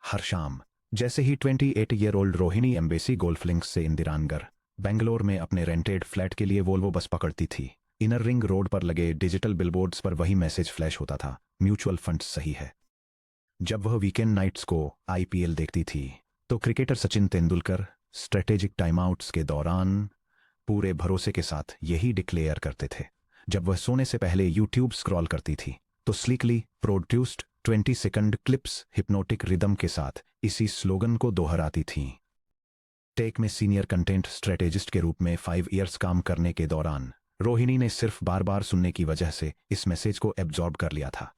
हर शाम जैसे ही 28-ईयर-ओल्ड Rohini embassy golf links से इंदिरानगर बेंगलोर में अपने रेंटेड फ्लैट के लिए वोल्वो बस पकड़ती थी, इनर रिंग रोड पर लगे डिजिटल बिलबोर्ड्स पर वही मैसेज फ्लैश होता था, म्यूचुअल फंड्स सही है। जब वह वीकेंड नाइट्स को आईपीएल देखती थी तो क्रिकेटर सचिन तेंदुलकर स्ट्रेटेजिक टाइमआउट्स के दौरान पूरे भरोसे के साथ यही डिक्लेयर करते थे। जब वह सोने से पहले यूट्यूब स्क्रॉल करती थी तो sleekly produced 20 second clips hypnotic rhythm के साथ इसी स्लोगन को दोहराती थीं। टेक में सीनियर कंटेंट स्ट्रेटेजिस्ट के रूप में 5 इयर्स काम करने के दौरान रोहिणी ने सिर्फ बार बार सुनने की वजह से इस मैसेज को एब्जॉर्ब कर लिया था।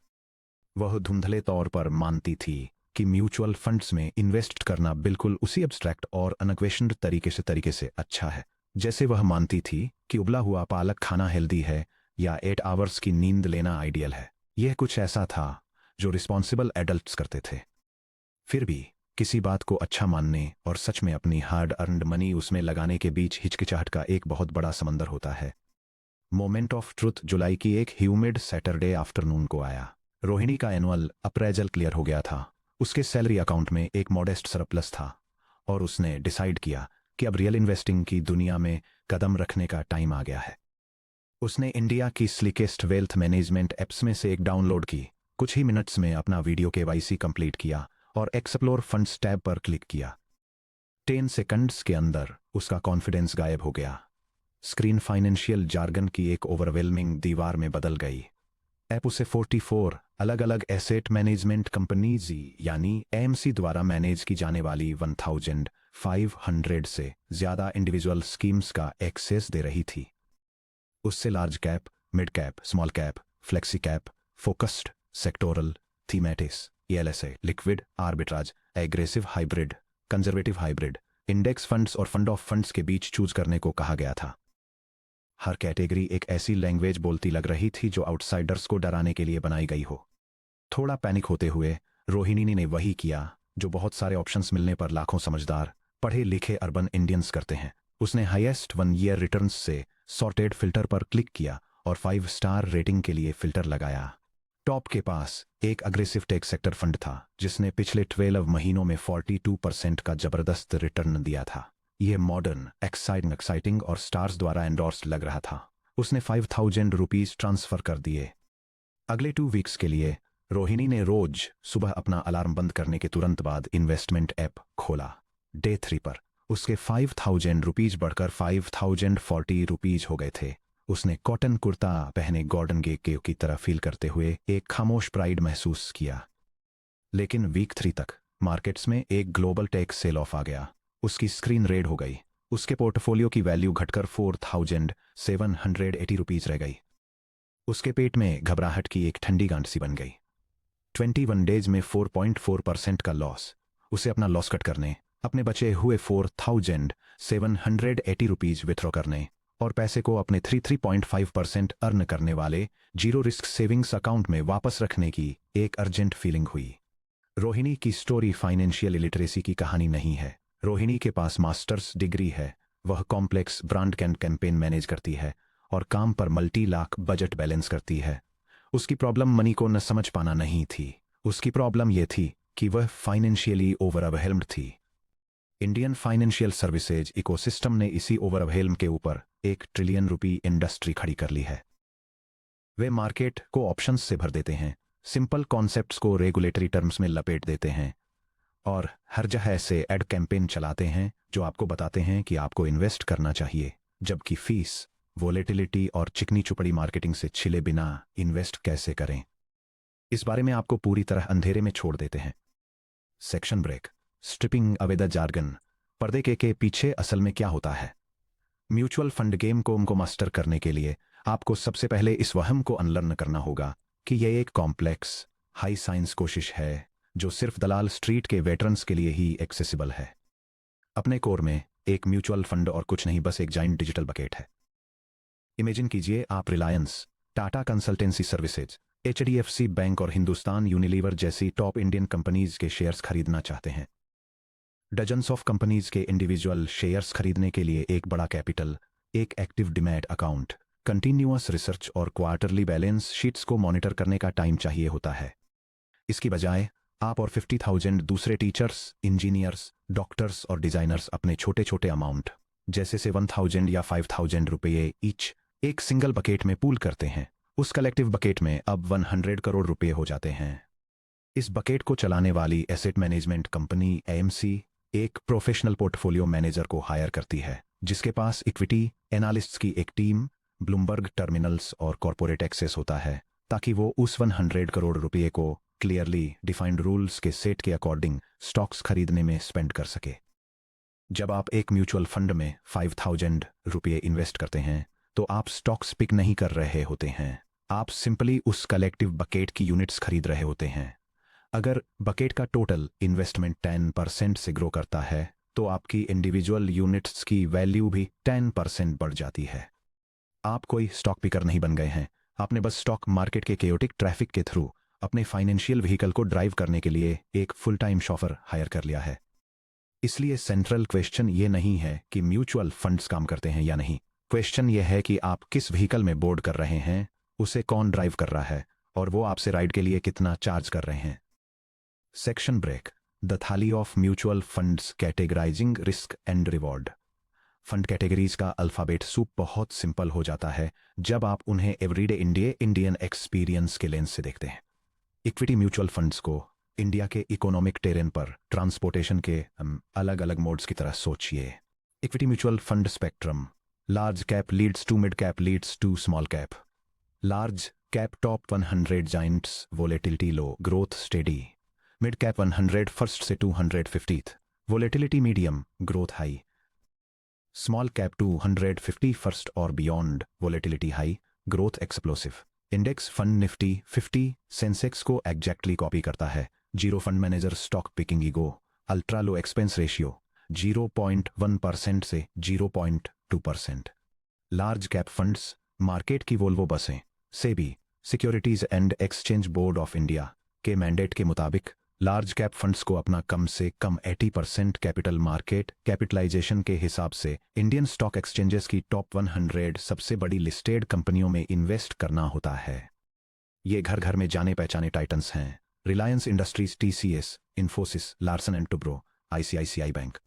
वह धुंधले तौर पर मानती थी कि म्यूचुअल फंड्स में इन्वेस्ट करना बिल्कुल उसी एब्स्ट्रैक्ट और अनक्वेश्चन्ड तरीके से अच्छा है जैसे वह मानती थी कि उबला हुआ पालक खाना हेल्दी है या 8 आवर्स की नींद लेना आइडियल है। यह कुछ ऐसा था जो रिस्पॉन्सिबल एडल्ट्स करते थे। फिर भी किसी बात को अच्छा मानने और सच में अपनी हार्ड अर्नड मनी उसमें लगाने के बीच हिचकिचाहट का एक बहुत बड़ा समंदर होता है। मोमेंट ऑफ ट्रुथ जुलाई की एक ह्यूमिड सैटरडे आफ्टरनून को आया। रोहिणी का एनुअल अप्रेजल क्लियर हो गया था, उसके सैलरी अकाउंट में एक मॉडेस्ट सरप्लस था और उसने डिसाइड किया कि अब रियल इन्वेस्टिंग की दुनिया में कदम रखने का टाइम आ गया है। उसने इंडिया की स्लिकेस्ट वेल्थ मैनेजमेंट एप्स में से एक डाउनलोड की, कुछ ही मिनट्स में अपना वीडियो केवाईसी कंप्लीट किया और एक्सप्लोर फंड्स टैब पर क्लिक किया। 10 सेकंड्स के अंदर उसका कॉन्फिडेंस गायब हो गया। स्क्रीन फाइनेंशियल जार्गन की एक ओवरवेलमिंग दीवार में बदल गई। ऐप उसे 44 अलग अलग एसेट मैनेजमेंट कंपनीज यानी एएमसी द्वारा मैनेज की जाने वाली 1500 से ज्यादा इंडिविजुअल स्कीम्स का एक्सेस दे रही थी। उससे large cap, mid cap, small cap, flexi cap, focused, sectoral, thematics, ELSA, liquid, arbitrage, aggressive hybrid, conservative hybrid, index funds और फंड ऑफ फंड्स के बीच चूज करने को कहा गया था। हर कैटेगरी एक ऐसी लैंग्वेज बोलती लग रही थी जो आउटसाइडर्स को डराने के लिए बनाई गई हो। थोड़ा पैनिक होते हुए रोहिणी ने वही किया जो बहुत सारे ऑप्शंस मिलने पर लाखों समझदार पढ़े लिखे अर्बन इंडियंस करते हैं। उसने हाईएस्ट 1 ईयर रिटर्न्स से सॉर्टेड फिल्टर पर क्लिक किया और 5 स्टार रेटिंग के लिए फिल्टर लगाया। टॉप के पास एक अग्रेसिव टेक सेक्टर फंड था जिसने पिछले 12 महीनों में 42% का जबरदस्त रिटर्न दिया था। यह मॉडर्न, एक्साइटिंग और स्टार्स द्वारा एंडोर्स्ड लग रहा था। उसने 5000 रुपीज ट्रांसफर कर दिए। अगले 2 वीक्स के लिए रोहिणी ने रोज सुबह अपना अलार्म बंद करने के तुरंत बाद इन्वेस्टमेंट ऐप खोला। डे 3 पर उसके 5000 रुपीज बढ़कर 5040 रुपीज हो गए थे। उसने कॉटन कुर्ता पहने गॉर्डन गेके की तरह फील करते हुए एक खामोश प्राइड महसूस किया। लेकिन वीक 3 तक मार्केट्स में एक ग्लोबल टेक सेल ऑफ आ गया। उसकी स्क्रीन रेड हो गई। उसके पोर्टफोलियो की वैल्यू घटकर 4780 रुपीज रह गई। उसके पेट में घबराहट की एक ठंडी गांठ सी बन गई। 21 डेज में 4.4% का लॉस। उसे अपना लॉस कट करने, अपने बचे हुए 4780 रुपीज विथड्रॉ करने और पैसे को अपने 3.5% अर्न करने वाले जीरो रिस्क सेविंग्स अकाउंट में वापस रखने की एक अर्जेंट फीलिंग हुई। रोहिणी की स्टोरी फाइनेंशियल लिटरेसी की कहानी नहीं है। रोहिणी के पास मास्टर्स डिग्री है, वह कॉम्प्लेक्स ब्रांड कैंपेन मैनेज करती है और काम पर मल्टी लाख बजट बैलेंस करती है। उसकी प्रॉब्लम मनी को न समझ पाना नहीं थी, उसकी प्रॉब्लम यह थी कि वह फाइनेंशियली ओवरवेल्म्ड थी। इंडियन फाइनेंशियल सर्विसेज इकोसिस्टम ने इसी ओवरवेल्म के ऊपर 1 ट्रिलियन रुपी इंडस्ट्री खड़ी कर ली है। वे मार्केट को ऑप्शंस से भर देते हैं, सिंपल कॉन्सेप्ट्स को रेगुलेटरी टर्म्स में लपेट देते हैं और हर जगह ऐसे एड कैंपेन चलाते हैं जो आपको बताते हैं कि आपको इन्वेस्ट करना चाहिए, जबकि फीस, वोलेटिलिटी और चिकनी चुपड़ी मार्केटिंग से छिले बिना इन्वेस्ट कैसे करें, इस बारे में आपको पूरी तरह अंधेरे में छोड़ देते हैं। Section break. Stripping away the jargon. पर्दे के पीछे असल में क्या होता है। म्यूचुअल फंड गेम को मास्टर करने के लिए आपको सबसे पहले इस वहम को अनलर्न करना होगा कि यह एक कॉम्प्लेक्स, हाई साइंस कोशिश है जो सिर्फ दलाल स्ट्रीट के वेटरन्स के लिए ही एक्सेसिबल है। अपने कोर में एक म्यूचुअल फंड और कुछ नहीं, बस एक जाइंट डिजिटल बकेट है। इमेजिन कीजिए आप Reliance, Tata consultancy services, HDFC bank और हिंदुस्तान यूनिलीवर जैसी टॉप इंडियन कंपनीज के शेयर्स खरीदना चाहते हैं। डजन्स ऑफ कंपनीज के इंडिविजुअल शेयर्स खरीदने के लिए एक बड़ा कैपिटल, एक active demat account, continuous research और क्वार्टरली बैलेंस शीट्स को मॉनिटर करने का टाइम चाहिए होता है। इसकी बजाय आप और 50,000 दूसरे टीचर्स, इंजीनियर्स, डॉक्टर्स और डिजाइनर्स अपने छोटे छोटे अमाउंट जैसे से 1,000 या 5,000 रुपये ईच एक सिंगल बकेट में पूल करते हैं। उस कलेक्टिव बकेट में अब 100 करोड़ रुपए हो जाते हैं। इस बकेट को चलाने वाली एसेट मैनेजमेंट कंपनी एएमसी एक प्रोफेशनल पोर्टफोलियो मैनेजर को हायर करती है, जिसके पास इक्विटी एनालिस्ट्स की एक टीम, ब्लूमबर्ग टर्मिनल्स और कॉर्पोरेट एक्सेस होता है, ताकि वो उस 100 करोड़ रुपए को क्लियरली डिफाइंड रूल्स के सेट के अकॉर्डिंग स्टॉक्स खरीदने में स्पेंड कर सके। जब आप एक म्यूचुअल फंड में 5,000 रुपये इन्वेस्ट करते हैं तो आप स्टॉक्स पिक नहीं कर रहे होते हैं, आप सिंपली उस कलेक्टिव बकेट की यूनिट्स खरीद रहे होते हैं। अगर बकेट का टोटल इन्वेस्टमेंट 10% से ग्रो करता है तो आपकी इंडिविजुअल यूनिट्स की वैल्यू भी 10% बढ़ जाती है। आप कोई स्टॉक पिकर नहीं बन गए हैं, आपने बस स्टॉक मार्केट के केओटिक ट्रैफिक के थ्रू अपने फाइनेंशियल व्हीकल को ड्राइव करने के लिए एक फुल टाइम शॉफर हायर कर लिया है। इसलिए सेंट्रल क्वेश्चन ये नहीं है कि म्यूचुअल फंड्स काम करते हैं या नहीं, क्वेश्चन ये है कि आप किस व्हीकल में बोर्ड कर रहे हैं, उसे कौन ड्राइव कर रहा है और वो आपसे राइड के लिए कितना चार्ज कर रहे हैं। Section break, the thali of mutual funds categorising risk and reward. Fund categories का अल्फाबेट सूप बहुत सिंपल हो जाता है जब आप उन्हें एवरीडे इंडियन एक्सपीरियंस के लेंस से देखते हैं। इक्विटी म्यूचुअल फंड्स को इंडिया के इकोनॉमिक टेरेन पर ट्रांसपोर्टेशन के अलग अलग मोड्स की तरह सोचिए। Equity mutual fund spectrum, large cap leads to mid cap leads to small cap. Large cap top 100 giants, volatility low, growth steady. Mid cap 100 first से 250th, volatility medium, growth high. Small cap 250 first और beyond, volatility high, growth explosive. Index fund Nifty 50 Sensex को exactly copy करता है। Zero fund manager stock picking ego, ultra low expense ratio 0.1% से 0.2%। Large cap funds, market की Volvo बसें, SEBI securities and exchange board of India के mandate के मुताबिक large cap funds को अपना कम से कम 80% कैपिटल मार्केट कैपिटलाइजेशन के हिसाब से इंडियन स्टॉक एक्सचेंजेस की टॉप 100 सबसे बड़ी लिस्टेड कंपनियों में इन्वेस्ट करना होता है। ये घर घर में जाने पहचाने टाइटन्स हैं, Reliance industries, TCS, Infosys, Larsen and Toubro, ICICI bank.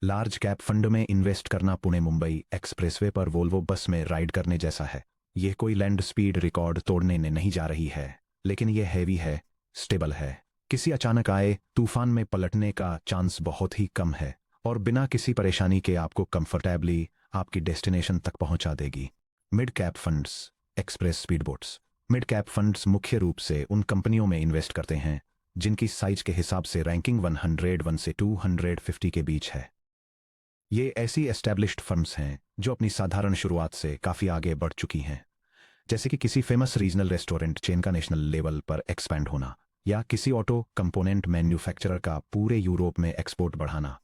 Large cap fund में इन्वेस्ट करना पुणे मुंबई एक्सप्रेसवे पर वोल्वो बस में राइड करने जैसा है। यह कोई लैंड स्पीड रिकॉर्ड तोड़ने ने नहीं जा रही है, लेकिन यह हैवी है, स्टेबल है। किसी अचानक आए तूफान में पलटने का चांस बहुत ही कम है और बिना किसी परेशानी के आपको कंफर्टेबली आपकी डेस्टिनेशन तक पहुंचा देगी। Mid cap funds, express speed boats. Mid cap funds मुख्य रूप से उन कंपनियों में इन्वेस्ट करते हैं जिनकी साइज के हिसाब से रैंकिंग 101 से 250 के बीच है। ये ऐसी एस्टैब्लिश्ड फर्म्स हैं जो अपनी साधारण शुरुआत से काफ़ी आगे बढ़ चुकी हैं, जैसे कि किसी फेमस रीजनल रेस्टोरेंट चेन का नेशनल लेवल पर एक्सपैंड होना या किसी ऑटो कंपोनेंट मैन्युफैक्चरर का पूरे यूरोप में एक्सपोर्ट बढ़ाना।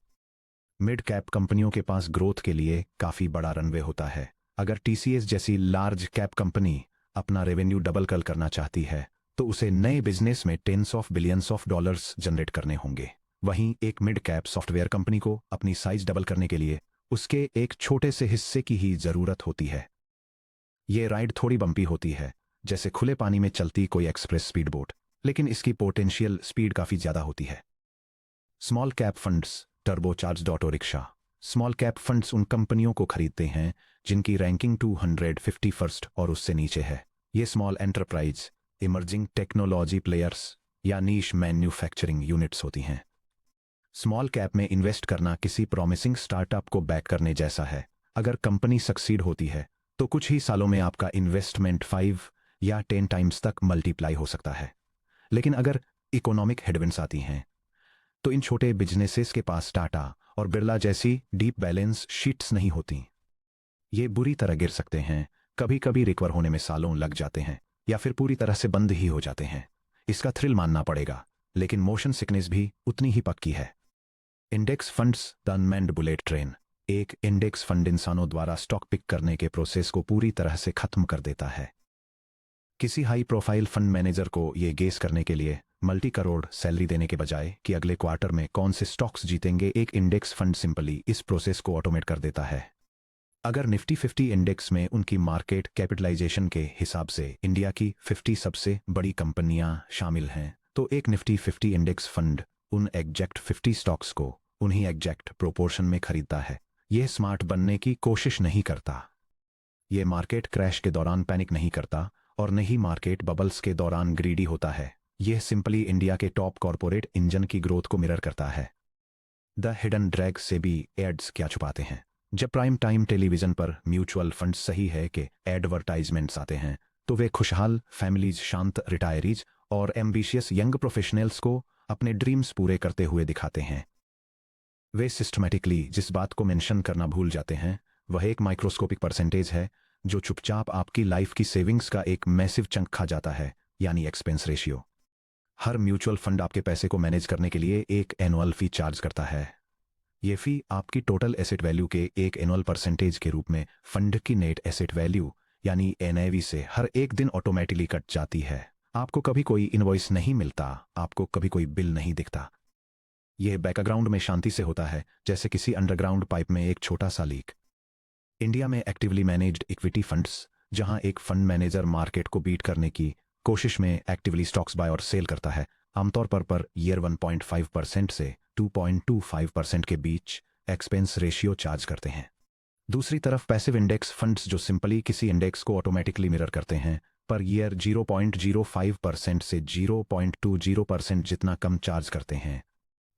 मिड कैप कंपनियों के पास ग्रोथ के लिए काफ़ी बड़ा रनवे होता है। अगर टीसीएस जैसी लार्ज कैप कंपनी अपना रेवेन्यू डबल करना चाहती है तो उसे नए बिजनेस में tens of billions of dollars generate करने होंगे। वहीं एक मिड कैप सॉफ्टवेयर कंपनी को अपनी साइज डबल करने के लिए उसके एक छोटे से हिस्से की ही जरूरत होती है। ये राइड थोड़ी बम्पी होती है, जैसे खुले पानी में चलती कोई एक्सप्रेस स्पीड बोट, लेकिन इसकी पोटेंशियल स्पीड काफ़ी ज़्यादा होती है। Small cap funds, turbocharged auto rickshaw. Small cap funds उन कंपनियों को खरीदते हैं जिनकी रैंकिंग 250 फर्स्ट और उससे नीचे है। ये small enterprise, emerging technology players या नीश मैन्युफैक्चरिंग यूनिट्स होती हैं। स्मॉल कैप में इन्वेस्ट करना किसी प्रॉमिसिंग स्टार्टअप को बैक करने जैसा है। अगर कंपनी सक्सीड होती है तो कुछ ही सालों में आपका इन्वेस्टमेंट 5 या 10 टाइम्स तक मल्टीप्लाई हो सकता है। लेकिन अगर इकोनॉमिक हेडविंड्स आती हैं तो इन छोटे बिजनेसेस के पास टाटा और बिरला जैसी डीप बैलेंस शीट्स नहीं होती। ये बुरी तरह गिर सकते हैं, कभी कभी रिकवर होने में सालों लग जाते हैं या फिर पूरी तरह से बंद ही हो जाते हैं। इसका थ्रिल मानना पड़ेगा, लेकिन मोशन सिकनेस भी उतनी ही पक्की है। Index funds, the unmanned bullet train. एक इंडेक्स फंड इंसानों द्वारा स्टॉक पिक करने के प्रोसेस को पूरी तरह से खत्म कर देता है। किसी हाई प्रोफाइल फंड मैनेजर को यह गेस करने के लिए मल्टी करोड़ सैलरी देने के बजाय कि अगले क्वार्टर में कौन से स्टॉक्स जीतेंगे, एक इंडेक्स फंड सिंपली इस प्रोसेस को ऑटोमेट कर देता है। अगर निफ्टी 50 इंडेक्स में उनकी मार्केट कैपिटलाइजेशन के हिसाब से इंडिया की 50 सबसे बड़ी कंपनियां शामिल हैं तो एक निफ्टी 50 इंडेक्स फंड उन एग्जैक्ट 50 स्टॉक्स को उन्हीं एग्जैक्ट प्रोपोर्शन में खरीदता है। यह स्मार्ट बनने की कोशिश नहीं करता, ये मार्केट क्रैश के दौरान पैनिक नहीं करता और नहीं मार्केट बबल्स के दौरान ग्रीडी होता है। यह सिंपली इंडिया के टॉप कॉरपोरेट इंजन की ग्रोथ को मिरर करता है। द हिडन ड्रैग से भी एड्स क्या छुपाते हैं। जब प्राइम टाइम टेलीविजन पर म्यूचुअल फंड सही है कि एडवर्टाइजमेंट्स आते हैं, तो वे खुशहाल फैमिलीज, शांत रिटायरीज और एम्बिशियस यंग प्रोफेशनल्स को अपने ड्रीम्स पूरे करते हुए दिखाते हैं। वे सिस्टमैटिकली जिस बात को मेंशन करना भूल जाते हैं वह एक माइक्रोस्कोपिक परसेंटेज है जो चुपचाप आपकी लाइफ की सेविंग्स का एक मैसिव चंक खा जाता है, यानी एक्सपेंस रेशियो। हर म्यूचुअल फंड आपके पैसे को मैनेज करने के लिए एक एनुअल फी चार्ज करता है। ये फी आपकी टोटल एसेट वैल्यू के एक एनुअल परसेंटेज के रूप में फंड की नेट एसेट वैल्यू यानी एनएवी से हर एक दिन ऑटोमेटिकली कट जाती है। आपको कभी कोई इनवॉइस नहीं मिलता, आपको कभी कोई बिल नहीं दिखता। यह बैकग्राउंड में शांति से होता है, जैसे किसी अंडरग्राउंड पाइप में एक छोटा सा लीक। इंडिया में एक्टिवली मैनेज्ड इक्विटी फंड्स, जहां एक फंड मैनेजर मार्केट को बीट करने की कोशिश में एक्टिवली स्टॉक्स बाय और सेल करता है, आमतौर पर ईयर 1.5% से 2.25% के बीच एक्सपेंस रेशियो चार्ज करते हैं। दूसरी तरफ पैसिव इंडेक्स फंड्स जो सिंपली किसी इंडेक्स को ऑटोमेटिकली मिरर करते हैं, पर ईयर 0.05% से 0.20% जितना कम चार्ज करते हैं।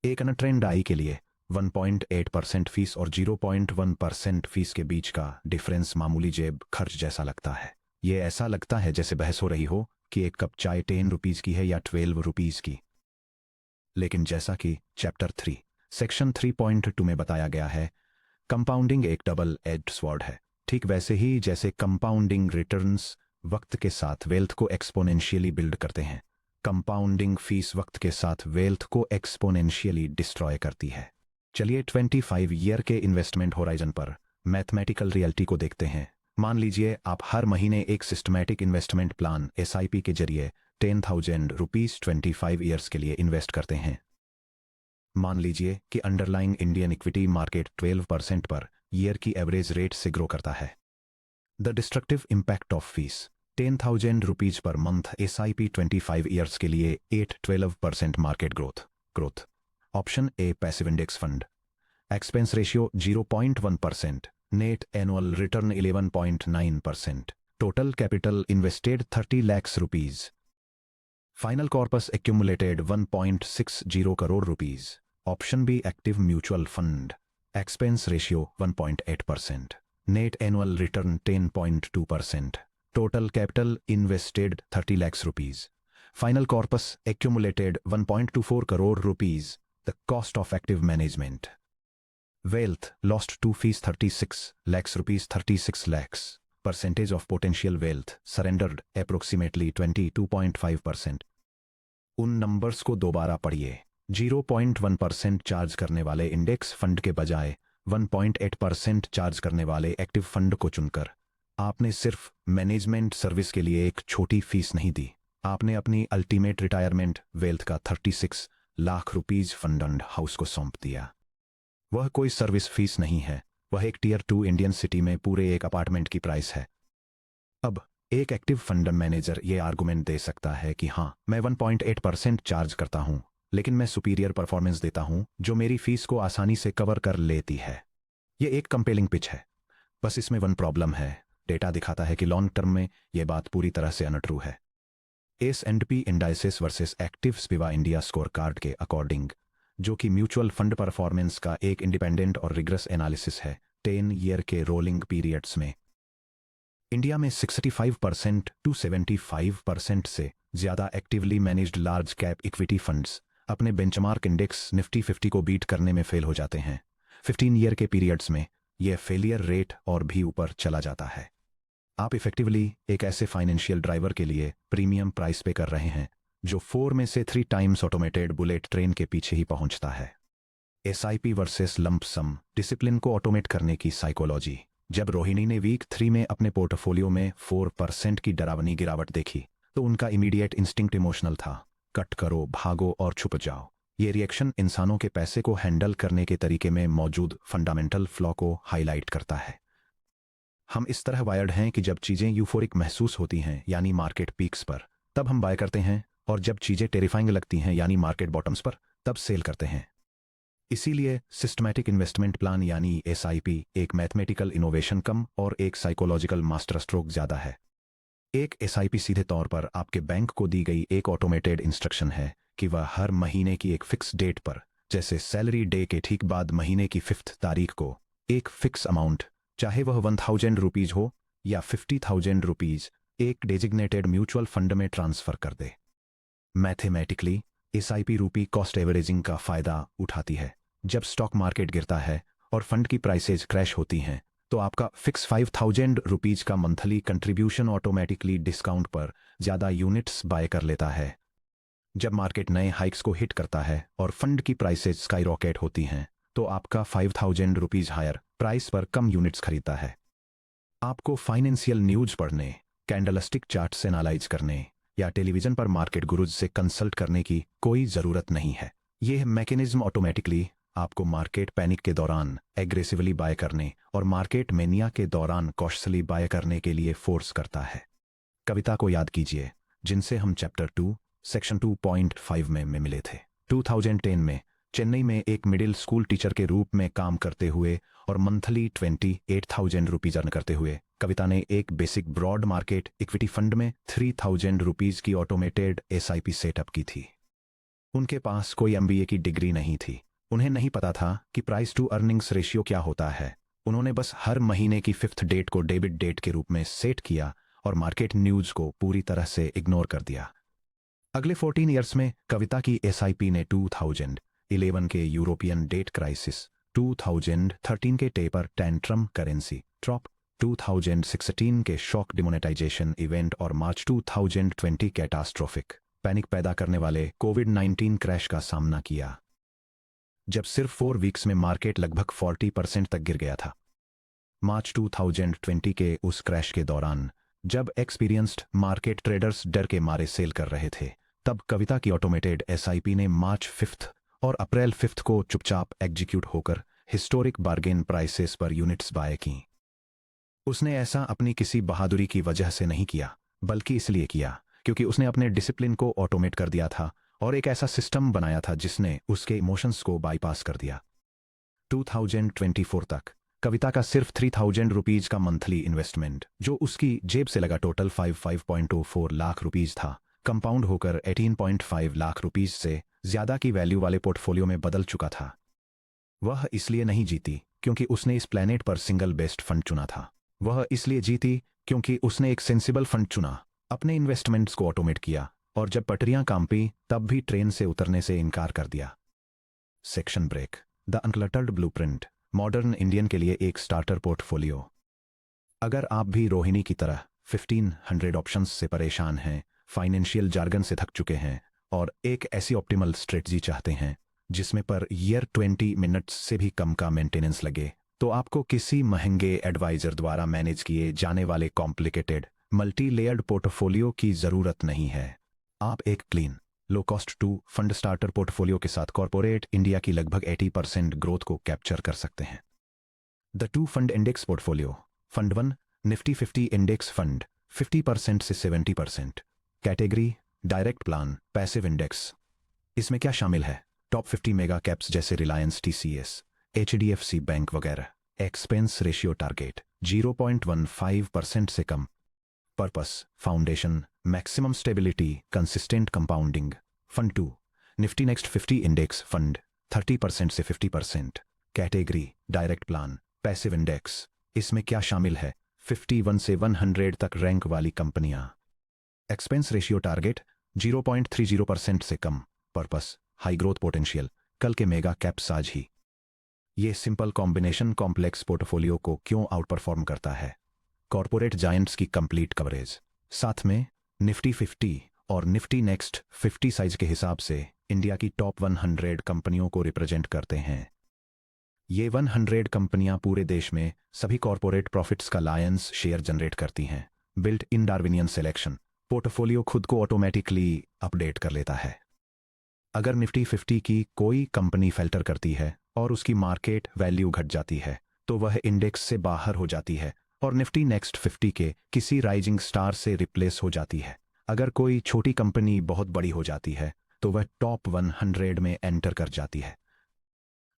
एक अनट्रेंड आई के लिए 1.8% फीस और 0.1% फीस के बीच का डिफरेंस मामूली जेब खर्च जैसा लगता है। ये ऐसा लगता है जैसे बहस हो रही हो कि एक कप चाय 10 रुपीज की है या 12 रुपीज की। लेकिन जैसा कि चैप्टर 3 सेक्शन 3.2 में बताया गया है, कंपाउंडिंग एक डबल एज्ड स्वॉर्ड है। ठीक वैसे ही जैसे कंपाउंडिंग रिटर्न्स वक्त के साथ वेल्थ को एक्सपोनेंशियली बिल्ड करते हैं, कंपाउंडिंग फीस वक्त के साथ वेल्थ को एक्सपोनेंशियली डिस्ट्रॉय करती है। चलिए 25 ईयर के इन्वेस्टमेंट होराइजन पर मैथमेटिकल रियलिटी को देखते हैं। मान लीजिए आप हर महीने एक सिस्टमैटिक इन्वेस्टमेंट प्लान एसआईपी के जरिए 10,000 रुपीज 25 ईयर्स के लिए इन्वेस्ट करते हैं। मान लीजिए कि underlying Indian equity market 12% per year की एवरेज रेट से ग्रो करता है। The destructive impact of fees 10,000 rupees per month SIP 25 years के लिए 8-12% market growth. Option A passive index fund, expense ratio 0.1%, net annual return 11.9%, total capital invested 30 lakh rupees, final corpus accumulated 1.60 crore rupees. Option be active mutual fund, expense ratio 1.8%, net annual return 10.2%, total capital invested 30 lakh rupees, final corpus accumulated 1.24 crore rupees. The cost of active management, wealth lost to fees 36 lakhs rupees, 36 lakhs, percentage of potential wealth surrendered approximately 22.5%। उन numbers को दोबारा पढ़िए। 0.1% charge करने वाले index fund के बजाय 1.8% charge करने वाले एक्टिव फंड को चुनकर आपने सिर्फ मैनेजमेंट सर्विस के लिए एक छोटी फीस नहीं दी, आपने अपनी अल्टीमेट रिटायरमेंट वेल्थ का 36 lakh rupees fund and house को सौंप दिया। वह कोई सर्विस फीस नहीं है, वह एक टियर 2 इंडियन सिटी में पूरे एक अपार्टमेंट की प्राइस है। अब एक एक्टिव फंड मैनेजर ये आर्गुमेंट दे सकता है कि हाँ, मैं 1.8% चार्ज करता हूं, लेकिन मैं सुपीरियर परफॉर्मेंस देता हूं जो मेरी फीस को आसानी से कवर कर लेती है। यह एक कंपेलिंग पिच है, बस इसमें वन प्रॉब्लम है। डेटा दिखाता है कि लॉन्ग टर्म में यह बात पूरी तरह से अनट्रू है। S&P indices versus active SPIVA India score card के अकॉर्डिंग, जो कि म्यूचुअल फंड परफॉर्मेंस का एक इंडिपेंडेंट और रिग्रेस एनालिसिस है, 10 ईयर के रोलिंग पीरियड्स में इंडिया में 65% to 75% से ज्यादा actively managed large cap equity funds अपने बेंचमार्क इंडेक्स निफ्टी 50 को बीट करने में फेल हो जाते हैं। 15 ईयर के पीरियड्स में यह फेलियर रेट और भी ऊपर चला जाता है। आप इफेक्टिवली एक ऐसे फाइनेंशियल ड्राइवर के लिए प्रीमियम प्राइस पे कर रहे हैं जो 4 में से 3 टाइम्स ऑटोमेटेड बुलेट ट्रेन के पीछे ही पहुंचता है। SIP versus lump sum discipline को ऑटोमेट करने की साइकोलॉजी। जब रोहिणी ने वीक 3 में अपने पोर्टफोलियो में 4% की डरावनी गिरावट देखी तो उनका इमीडिएट इंस्टिंक्ट इमोशनल था, कट करो, भागो और छुप जाओ। ये रिएक्शन इंसानों के पैसे को हैंडल करने के तरीके में मौजूद फंडामेंटल फ्लॉ को हाईलाइट करता है। हम इस तरह वायर्ड हैं कि जब चीजें यूफोरिक महसूस होती हैं, यानी मार्केट पीक्स पर, तब हम बाय करते हैं, और जब चीजें टेरिफाइंग लगती हैं यानी मार्केट बॉटम्स पर, तब सेल करते हैं। इसीलिए सिस्टमैटिक इन्वेस्टमेंट प्लान यानी एसआईपी एक मैथमेटिकल इनोवेशन कम और एक साइकोलॉजिकल मास्टर स्ट्रोक ज्यादा है। एक एसआईपी सीधे तौर पर आपके बैंक को दी गई एक ऑटोमेटेड इंस्ट्रक्शन है कि वह हर महीने की एक फिक्स डेट पर, जैसे सैलरी डे के ठीक बाद महीने की 5th तारीख को, एक फिक्स अमाउंट, चाहे वह 1000 रुपीज हो या 50,000 रुपीज, एक डेजिग्नेटेड म्यूचुअल फंड में ट्रांसफर कर दे। मैथमेटिकली एसआईपी रूपी कॉस्ट एवरेजिंग का फायदा उठाती है। जब स्टॉक मार्केट गिरता है और फंड की प्राइसेज क्रैश होती हैं, तो आपका फिक्स 5000 रुपीज का मंथली कंट्रीब्यूशन ऑटोमेटिकली डिस्काउंट पर ज्यादा यूनिट्स बाय कर लेता है। जब मार्केट नए हाइक्स को हिट करता है और फंड की प्राइसेज स्काई रॉकेट होती हैं, तो आपका 5000 रुपीज हायर प्राइस पर कम यूनिट्स खरीदता है। आपको फाइनेंशियल न्यूज पढ़ने, कैंडलस्टिक चार्ट्स एनालाइज करने या टेलीविजन पर मार्केट गुरुज से कंसल्ट करने की कोई जरूरत नहीं है। यह मैकेनिज्म ऑटोमेटिकली आपको मार्केट पैनिक के दौरान एग्रेसिवली बाय करने और मार्केट मेनिया के दौरान कॉशली बाय करने के लिए फोर्स करता है। कविता को याद कीजिए, जिनसे हम चैप्टर 2 सेक्शन 2.5 में मिले थे। 2010 में चेन्नई में एक मिडिल स्कूल टीचर के रूप में काम करते हुए और मंथली 28,000 रुपीज अर्न करते हुए कविता ने एक basic broad market equity fund में 3,000 रुपीज की ऑटोमेटेड एसआईपी सेटअप की थी। उनके पास कोई एमबीए की डिग्री नहीं थी। उन्हें नहीं पता था कि प्राइस टू अर्निंग्स रेशियो क्या होता है। उन्होंने बस हर महीने की 5th डेट को डेबिट डेट के रूप में सेट किया और मार्केट न्यूज को पूरी तरह से इग्नोर कर दिया। अगले 14 ईयर्स में कविता की एसआईपी ने 2011 के यूरोपियन डेट क्राइसिस, 2013 के टेपर टेंट्रम करेंसी ड्रॉप, 2016 के शॉक डिमोनेटाइजेशन इवेंट और मार्च 2020 कैटास्ट्रोफिक पैनिक पैदा करने वाले कोविड-19 क्रैश का सामना किया, जब सिर्फ 4 वीक्स में मार्केट लगभग 40% तक गिर गया था। मार्च 2020 के उस क्रैश के दौरान, जब एक्सपीरियंस्ड मार्केट ट्रेडर्स डर के मारे सेल कर रहे थे, तब कविता की ऑटोमेटेड एसआईपी ने मार्च 5 और अप्रैल 5 को चुपचाप एग्जीक्यूट होकर हिस्टोरिक बार्गेन प्राइसेस पर यूनिट्स बाय की। उसने ऐसा अपनी किसी बहादुरी की वजह से नहीं किया, बल्कि इसलिए किया क्योंकि उसने अपने डिसिप्लिन को ऑटोमेट कर दिया था और एक ऐसा सिस्टम बनाया था जिसने उसके इमोशंस को बाईपास कर दिया। 2024 तक कविता का सिर्फ 3,000 रुपीज का मंथली इन्वेस्टमेंट, जो उसकी जेब से लगा टोटल 5.24 लाख रुपीज था, कंपाउंड होकर 18.5 लाख रुपीज से ज्यादा की वैल्यू वाले पोर्टफोलियो में बदल चुका था। वह इसलिए नहीं जीती क्योंकि उसने इस प्लेनेट पर सिंगल बेस्ट फंड चुना था। वह इसलिए जीती क्योंकि उसने एक सेंसिबल फंड चुना, अपने इन्वेस्टमेंट्स को ऑटोमेट किया और जब पटरियां कांपी तब भी ट्रेन से उतरने से इनकार कर दिया। Section break, the uncluttered blueprint, modern Indian के लिए एक स्टार्टर पोर्टफोलियो। अगर आप भी रोहिणी की तरह 1500 ऑप्शंस से परेशान हैं, फाइनेंशियल जार्गन से थक चुके हैं और एक ऐसी ऑप्टिमल स्ट्रेटजी चाहते हैं जिसमें पर ईयर 20 मिनट्स से भी कम का मेंटेनेंस लगे, तो आपको किसी महंगे एडवाइजर द्वारा मैनेज किए जाने वाले कॉम्प्लिकेटेड मल्टी लेयर्ड पोर्टफोलियो की जरूरत नहीं है। आप एक clean low cost 2 fund starter portfolio के साथ कॉर्पोरेट इंडिया की लगभग 80% ग्रोथ को कैप्चर कर सकते हैं। The 2 fund index portfolio, fund 1 Nifty 50 index fund, 50% से 70%। Category direct plan passive index. इसमें क्या शामिल है? टॉप 50 मेगा कैप्स जैसे रिलायंस, टीसीएस, एचडीएफसी बैंक वगैरह। एक्सपेंस रेशियो टारगेट 0.15% से कम। Purpose foundation maximum stability consistent compounding. Fund 2 Nifty next 50 index fund, 30% से 50%। Category direct plan passive index. इसमें क्या शामिल है? 51 से 100 तक रैंक वाली कंपनियां। एक्सपेंस रेशियो टारगेट 0.30% से कम। पर्पस हाई ग्रोथ पोटेंशियल, कल के मेगा कैप्स आज ही। ये सिंपल कॉम्बिनेशन कॉम्प्लेक्स पोर्टफोलियो को क्यों आउट परफॉर्म करता है? कॉर्पोरेट जायंट्स की कंप्लीट कवरेज, साथ में निफ्टी 50 और निफ्टी नेक्स्ट 50 साइज के हिसाब से इंडिया की टॉप 100 कंपनियों को रिप्रेजेंट करते हैं। ये 100 कंपनियां पूरे देश में सभी कॉर्पोरेट प्रॉफिट्स का लायंस शेयर जनरेट करती हैं। Built in Darwinian selection, portfolio खुद को ऑटोमेटिकली अपडेट कर लेता है। अगर निफ्टी 50 की कोई कंपनी फिल्टर करती है और उसकी मार्केट वैल्यू घट जाती है, तो वह इंडेक्स से बाहर हो जाती है और निफ्टी नेक्स्ट 50 के किसी राइजिंग स्टार से रिप्लेस हो जाती है। अगर कोई छोटी कंपनी बहुत बड़ी हो जाती है तो वह टॉप 100 में एंटर कर जाती है।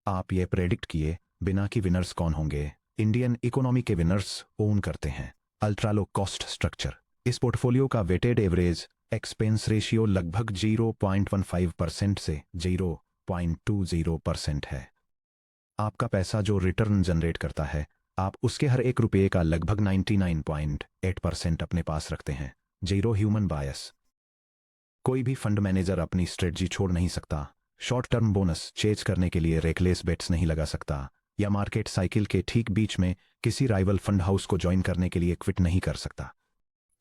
आप ये प्रेडिक्ट किए बिना कि विनर्स कौन होंगे। इंडियन इकोनॉमी के विनर्स ओन करते हैं अल्ट्रा लो कॉस्ट स्ट्रक्चर। इस पोर्टफोलियो का वेटेड एवरेज एक्सपेंस रेशियो लगभग 0.15% से 0.20% है। आपका पैसा जो रिटर्न जनरेट करता है, आप उसके हर एक रुपये का लगभग 99.8% अपने पास रखते हैं। जीरो ह्यूमन बायस। कोई भी फंड मैनेजर अपनी स्ट्रेटजी छोड़ नहीं सकता, शॉर्ट टर्म बोनस चेज करने के लिए रेकलेस बेट्स नहीं लगा सकता, या मार्केट साइकिल के ठीक बीच में किसी राइवल फंड हाउस को ज्वाइन करने के लिए क्विट नहीं कर सकता।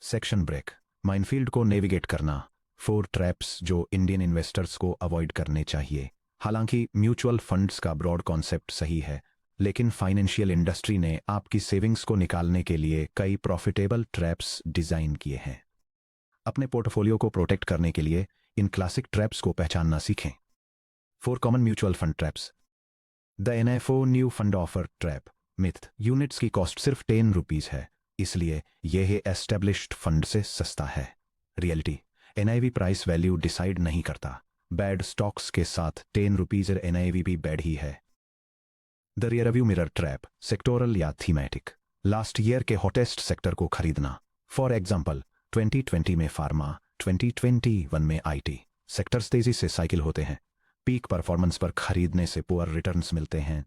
Section break. माइनफील्ड को नेविगेट करना। 4 ट्रैप्स जो इंडियन इन्वेस्टर्स को अवॉइड करने चाहिए। हालांकि म्यूचुअल फंड्स का ब्रॉड कॉन्सेप्ट सही है, लेकिन फाइनेंशियल इंडस्ट्री ने आपकी सेविंग्स को निकालने के लिए कई प्रॉफिटेबल ट्रैप्स डिजाइन किए हैं। अपने पोर्टफोलियो को प्रोटेक्ट करने के लिए इन क्लासिक ट्रैप्स को पहचानना सीखें। 4 common mutual fund traps. The NFO new fund offer trap. Myth. Units की कॉस्ट सिर्फ 10 रुपीज है, इसलिए यह एस्टेब्लिश्ड फंड से सस्ता है। Reality. NIV price value decide नहीं करता। बैड स्टॉक्स के साथ 10 रुपीज एनआईवी भी बैड ही है। The rearview mirror trap. Sectoral या थीमेटिक। लास्ट ईयर के हॉटेस्ट सेक्टर को खरीदना। फॉर एग्जाम्पल 2020 में फार्मा, 2021 में आईटी। सेक्टर्स तेजी से साइकिल होते हैं, पीक परफॉर्मेंस पर खरीदने से पुअर रिटर्न्स मिलते हैं।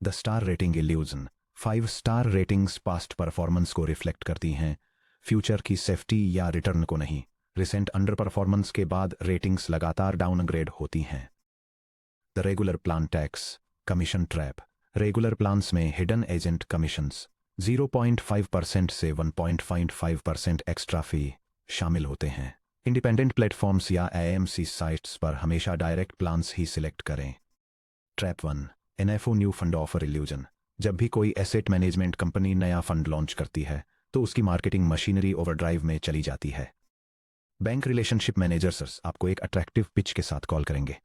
The star rating illusion. 5 star ratings past performance को रिफ्लेक्ट करती हैं, फ्यूचर की सेफ्टी या रिटर्न को नहीं। रिसेंट अंडर परफॉर्मेंस के बाद रेटिंग्स लगातार डाउनग्रेड होती हैं। The regular plan tax commission trap. Regular plans में हिडन एजेंट कमीशंस 0.5% से 1.55% एक्स्ट्रा फी शामिल होते हैं। इंडिपेंडेंट प्लेटफॉर्म्स या एएमसी साइट्स पर हमेशा डायरेक्ट प्लान्स ही सिलेक्ट करें। Trap 1 NFO new fund offer illusion. जब भी कोई एसेट मैनेजमेंट कंपनी नया फंड लॉन्च करती है तो उसकी मार्केटिंग मशीनरी ओवरड्राइव में चली जाती है। बैंक रिलेशनशिप मैनेजर्स आपको एक अट्रैक्टिव पिच के साथ कॉल करेंगे।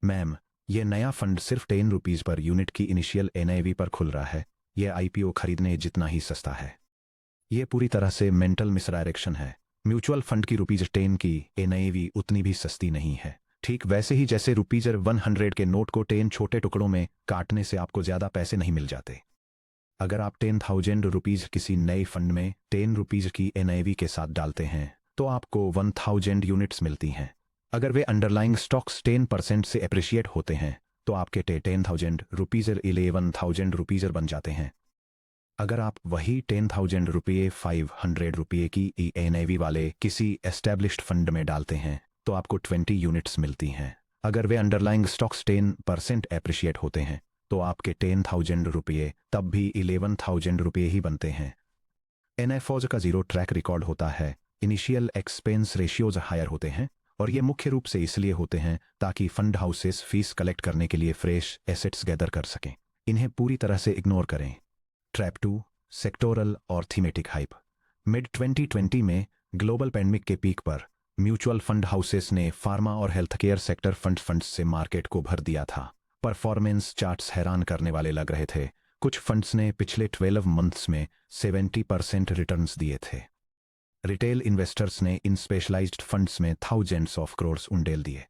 मैम, यह नया फंड सिर्फ 10 रुपीज पर यूनिट की इनिशियल एनआईवी पर खुल रहा है, यह आईपीओ खरीदने जितना ही सस्ता है। यह पूरी तरह से मेंटल मिसडायरेक्शन है। म्यूचुअल फंड की ₹10 की एनआईवी उतनी भी सस्ती नहीं है। ठीक वैसे ही जैसे ₹100 के नोट को 10 छोटे टुकड़ों में काटने से आपको ज्यादा पैसे नहीं मिल जाते। अगर आप 10,000 रुपीज किसी नए फंड में 10 रुपीज की एनआईवी के साथ डालते हैं तो आपको 1000 यूनिट्स मिलती हैं। अगर वे अंडरलाइंग स्टॉक्स 10% से एप्रिशिएट होते हैं तो आपके 10,000 रुपीज 11,000 रुपीज बन जाते हैं। अगर आप वही 10,000 रुपये 500 रुपये की एनआईवी वाले किसी एस्टेब्लिश्ड फंड में डालते हैं तो आपको 20 यूनिट्स मिलती हैं। अगर वे अंडरलाइंग स्टॉक्स 10% एप्रिशिएट होते हैं तो आपके 10,000 रुपये तब भी 11,000 रुपये ही बनते हैं। एनएफओज का जीरो ट्रैक रिकॉर्ड होता है, इनिशियल एक्सपेंस रेशियोज हायर होते हैं, और ये मुख्य रूप से इसलिए होते हैं ताकि फंड हाउसेस फीस कलेक्ट करने के लिए फ्रेश एसेट्स गैदर कर सकें। इन्हें पूरी तरह से इग्नोर करें। ट्रैप 2 सेक्टोरल और थीमेटिक हाइप। मिड 2020 में ग्लोबल पैंडेमिक के पीक पर म्यूचुअल फंड हाउसेस ने फार्मा और हेल्थ केयर सेक्टर फंड्स से मार्केट को भर दिया था। परफॉर्मेंस चार्ट्स हैरान करने वाले लग रहे थे। कुछ फंड्स ने पिछले 12 मंथ्स में 70% रिटर्न्स दिए थे। रिटेल इन्वेस्टर्स ने इन स्पेशलाइज्ड फंड्स में थाउजेंड्स ऑफ करोड़्स उंडेल दिए।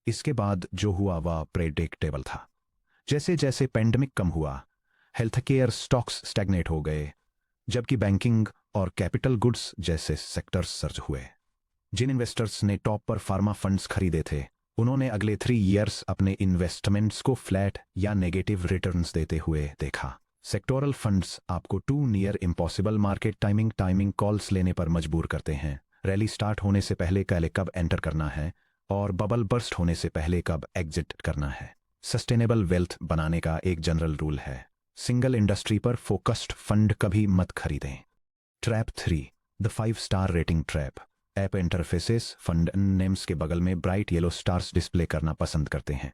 इसके बाद जो हुआ वह प्रेडिक्टेबल था। जैसे जैसे पैंडेमिक कम हुआ, हेल्थ केयर स्टॉक्स स्टैग्नेट हो गए, जबकि बैंकिंग और कैपिटल गुड्स जैसे सेक्टर्स सर्ज हुए। जिन इन्वेस्टर्स ने टॉप पर फार्मा फंड्स खरीदे थे उन्होंने अगले 3 ईयर्स अपने इन्वेस्टमेंट्स को फ्लैट या नेगेटिव रिटर्न्स देते हुए देखा। सेक्टोरल फंड्स आपको 2 near impossible market timing calls लेने पर मजबूर करते हैं। रैली स्टार्ट होने से पहले कब एंटर करना है और बबल बर्स्ट होने से पहले कब एग्जिट करना है। सस्टेनेबल वेल्थ बनाने का एक जनरल रूल है, सिंगल इंडस्ट्री पर फोकस्ड फंड कभी मत खरीदें। Trap 3 the 5 star rating trap. App interfaces fund names के बगल में ब्राइट येलो स्टार्स डिस्प्ले करना पसंद करते हैं।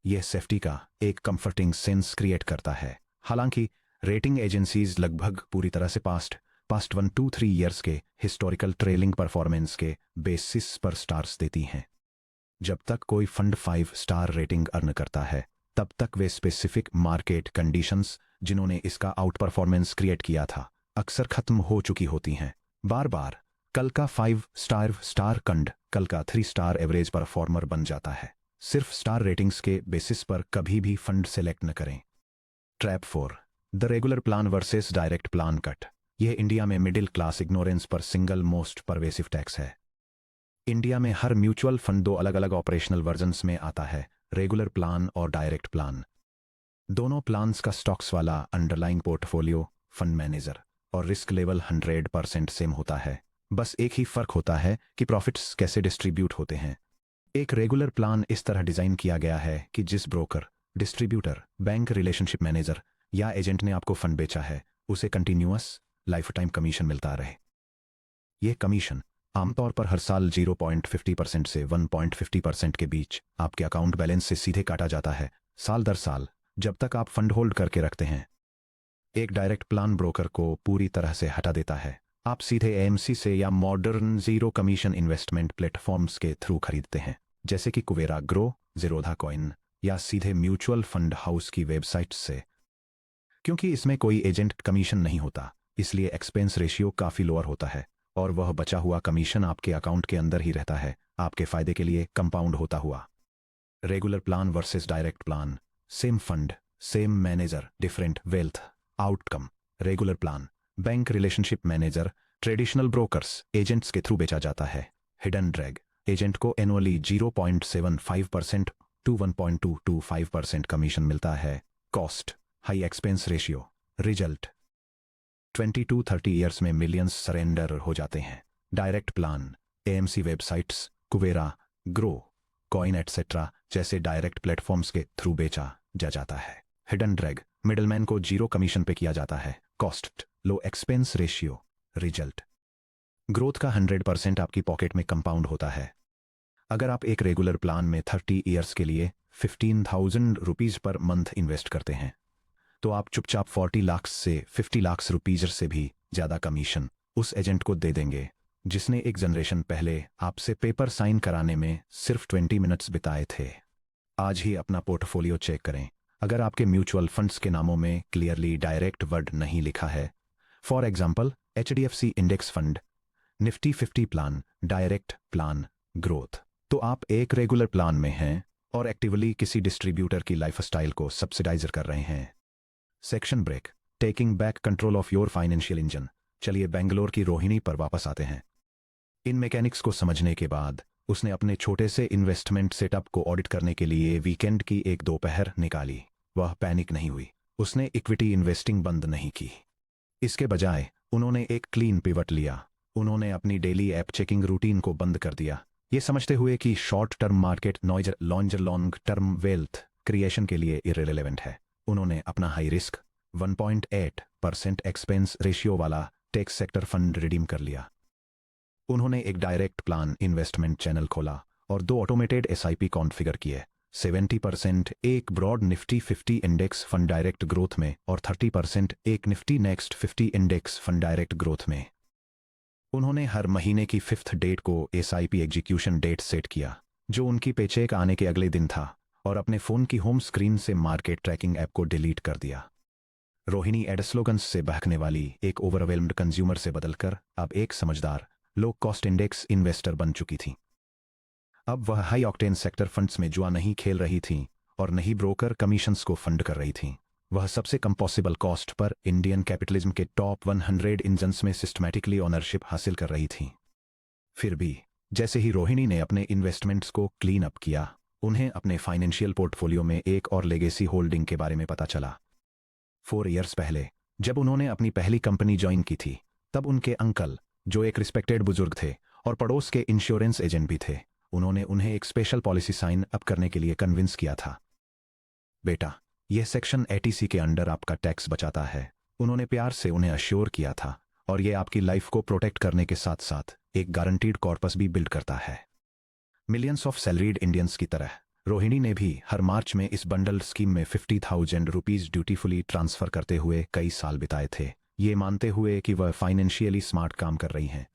यह सेफ्टी का एक कंफर्टिंग सेंस क्रिएट करता है। हालांकि रेटिंग एजेंसीज लगभग पूरी तरह से पास्ट 1, 2, 3 ईयर्स के हिस्टोरिकल ट्रेलिंग परफॉर्मेंस के बेसिस पर स्टार्स देती हैं। जब तक कोई फंड 5 स्टार रेटिंग अर्न करता है तब तक वे स्पेसिफिक मार्केट कंडीशंस जिन्होंने इसका आउट परफॉर्मेंस क्रिएट किया था अक्सर खत्म हो चुकी होती हैं। बार बार कल का 5 स्टार स्टार कंड कल का 3 स्टार एवरेज परफॉर्मर बन जाता है। सिर्फ स्टार रेटिंग्स के बेसिस पर कभी भी फंड सेलेक्ट न करें। Trap 4 the regular plan versus direct plan cut. यह इंडिया में मिडिल क्लास इग्नोरेंस पर सिंगल मोस्ट परवेसिव टैक्स है। इंडिया में हर म्यूचुअल फंड दो अलग अलग ऑपरेशनल वर्जन्स में आता है, रेगुलर प्लान और डायरेक्ट प्लान। दोनों प्लान्स का स्टॉक्स वाला अंडरलाइंग पोर्टफोलियो, फंड मैनेजर और रिस्क लेवल 100% सेम होता है। बस एक ही फर्क होता है कि प्रॉफिट्स कैसे डिस्ट्रीब्यूट होते हैं। एक रेगुलर प्लान इस तरह डिजाइन किया गया है कि जिस broker, distributor, bank relationship manager या एजेंट ने आपको फंड बेचा है उसे कंटिन्यूअस लाइफ टाइम कमीशन मिलता रहे। यह कमीशन आमतौर पर हर साल 0.50% से 1.50% के बीच आपके अकाउंट बैलेंस से सीधे काटा जाता है, साल दर साल, जब तक आप फंड होल्ड करके रखते हैं। एक डायरेक्ट प्लान ब्रोकर को पूरी तरह से हटा देता है। आप सीधे एएमसी से या modern zero commission investment platforms के थ्रू खरीदते हैं, जैसे कि कुवेरा, ग्रो, ज़ीरोधा कॉइन या सीधे म्यूचुअल फंड हाउस की वेबसाइट से। क्योंकि इसमें कोई एजेंट कमीशन नहीं होता, इसलिए एक्सपेंस रेशियो काफ़ी लोअर होता है और वह बचा हुआ कमीशन आपके अकाउंट के अंदर ही रहता है, आपके फायदे के लिए कंपाउंड होता हुआ। Regular plan versus direct plan, same fund, same manager, different wealth outcome. Regular plan bank relationship manager, traditional brokers, agents के थ्रू बेचा जाता है। हिडन ड्रैग, एजेंट को एनुअली 0.75% टू 1.225% कमीशन मिलता है। Cost, high expense ratio. Result, 20 to 30 years में millions surrender हो जाते हैं। Direct plan, AMC websites, Kuvera, grow, coin etcetera जैसे डायरेक्ट प्लेटफॉर्म्स के थ्रू बेचा जाता है। हिडन ड्रैग, मिडलमैन को जीरो कमीशन पे किया जाता है। कॉस्ट, लो एक्सपेंस रेशियो। रिजल्ट, ग्रोथ का 100% आपकी पॉकेट में कंपाउंड होता है। अगर आप एक रेगुलर प्लान में 30 ईयर्स के लिए 15,000 रुपीज पर मंथ इन्वेस्ट करते हैं तो आप चुपचाप 40 लाख से 50 लाख रुपीज से भी ज्यादा कमीशन उस एजेंट को दे देंगे जिसने एक जनरेशन पहले आपसे पेपर साइन कराने में सिर्फ 20 मिनट्स बिताए थे। आज ही अपना पोर्टफोलियो चेक करें। अगर आपके म्यूचुअल फंड्स के नामों में क्लियरली डायरेक्ट वर्ड नहीं लिखा है, for example HDFC index fund, Nifty 50 plan, direct plan, growth, तो आप एक रेगुलर प्लान में हैं और एक्टिवली किसी डिस्ट्रीब्यूटर की लाइफस्टाइल को सब्सिडाइजर कर रहे हैं। Section break, taking back control of your financial engine. चलिए बेंगलोर की रोहिणी पर वापस आते हैं। इन मैकेनिक्स को समझने के बाद उसने अपने छोटे से इन्वेस्टमेंट सेटअप को ऑडिट करने के लिए वीकेंड की एक दोपहर निकाली। वह पैनिक नहीं हुई, उसने इक्विटी इन्वेस्टिंग बंद नहीं की। इसके बजाय उन्होंने एक क्लीन पिवट लिया। उन्होंने अपनी डेली ऐप चेकिंग रूटीन को बंद कर दिया, ये समझते हुए कि शॉर्ट टर्म मार्केट नॉइजर लॉन्ग टर्म वेल्थ क्रिएशन के लिए इररिलेवेंट है। उन्होंने अपना हाई रिस्क 1.8% एक्सपेंस रेशियो वाला टेक सेक्टर फंड रिडीम कर लिया। उन्होंने एक डायरेक्ट प्लान इन्वेस्टमेंट चैनल खोला और 2 ऑटोमेटेड SIP कॉन्फ़िगर किए। 70% एक broad Nifty 50 index fund direct growth में और 30% एक Nifty next 50 index fund direct growth में। उन्होंने हर महीने की 5th डेट को SIP एग्जीक्यूशन डेट सेट किया, जो उनकी पेचेक आने के अगले दिन था, और अपने फोन की होम स्क्रीन से मार्केट ट्रैकिंग ऐप को डिलीट कर दिया। रोहिणी एड स्लोगन्स से बहकने वाली एक ओवरवेल्म्ड कंज्यूमर से बदलकर अब एक समझदार लो कॉस्ट इंडेक्स इन्वेस्टर बन चुकी थी। अब वह हाई ऑक्टेन सेक्टर फंड्स में जुआ नहीं खेल रही थी और नहीं ब्रोकर कमीशंस को फंड कर रही थी। वह सबसे कम पॉसिबल कॉस्ट पर इंडियन कैपिटलिज्म के टॉप 100 इंजन्स में सिस्टमैटिकली ओनरशिप हासिल कर रही थी। फिर भी जैसे ही रोहिणी ने अपने इन्वेस्टमेंट्स को क्लीन अप किया, उन्हें अपने फाइनेंशियल पोर्टफोलियो में एक और लेगेसी होल्डिंग के बारे में पता चला। 4 ईयर्स पहले जब उन्होंने अपनी पहली कंपनी ज्वाइन की थी, तब उनके अंकल, जो एक रिस्पेक्टेड बुजुर्ग थे और पड़ोस के इंश्योरेंस एजेंट भी थे, उन्होंने उन्हें एक स्पेशल पॉलिसी साइन अप करने के लिए कन्विंस किया था। बेटा, यह सेक्शन 80C के अंडर आपका टैक्स बचाता है, उन्होंने प्यार से उन्हें अश्योर किया था, और यह आपकी लाइफ को प्रोटेक्ट करने के साथ साथ एक गारंटीड कॉर्पस भी बिल्ड करता है। मिलियंस ऑफ सैलरीड इंडियंस की तरह रोहिणी ने भी हर मार्च में इस बंडल स्कीम में 50,000 रुपीज ड्यूटीफुली ट्रांसफर करते हुए कई साल बिताए थे, ये मानते हुए कि वह फाइनेंशियली स्मार्ट काम कर रही हैं।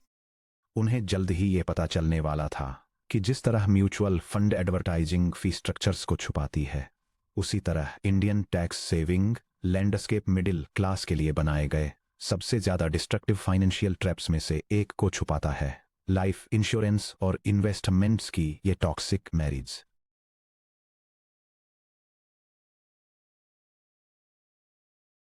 उन्हें जल्द ही ये पता चलने वाला था कि जिस तरह म्यूचुअल फंड एडवर्टाइजिंग फी स्ट्रक्चर्स को छुपाती है, उसी तरह Indian tax saving landscape middle class के लिए बनाए गए सबसे ज्यादा डिस्ट्रक्टिव फाइनेंशियल ट्रैप्स में से एक को छुपाता है, लाइफ इंश्योरेंस और इन्वेस्टमेंट्स की ये टॉक्सिक मैरिज।